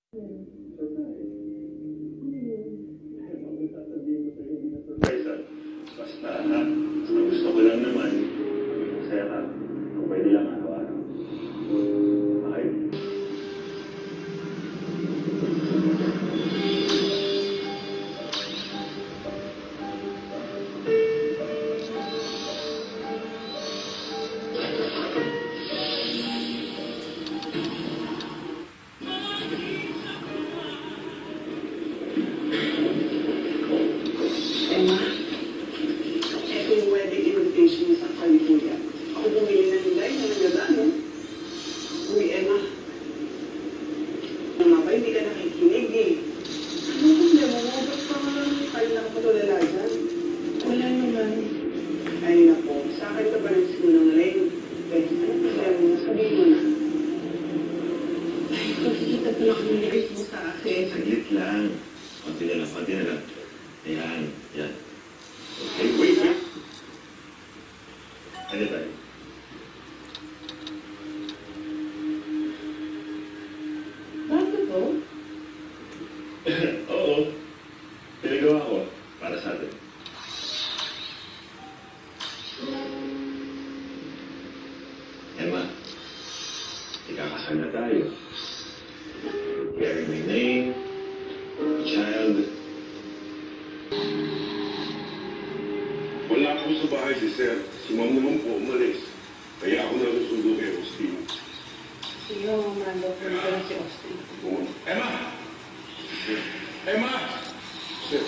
Basta, ang gusto ko lang naman, masaya ka. Kung pwede lang araw-araw. Okay? Emma, eto yung wedding invitation sa California. Ako bumili ng Hyundai na nagagano. Uy, Emma. Ano ba, hindi ka nakikinig eh. Anong problema mo? Ba't pa nga kayo nakapatulala dyan? Wala naman. Ay nako, sa akin ka pa rin sinungaling. Eh, anong problema mo? Sabihin mo na. Ay, pagkikita pa lang kami nilagay mo sa akin. Saglit lang. Konti na lang, konti na lang. Ayan, yan. Okay, wait. Ano tayo? Bakit po? Oo. Pinagawa ko para sa atin. Emma, ikakasal na tayo. Carry my name, child. Wala po sa bahay si Sir. Si Ma'am naman po umalis. Kaya ako nalusundo kay Austin. Sige, Mando, punta na si Austin. Emma! Emma! Sir,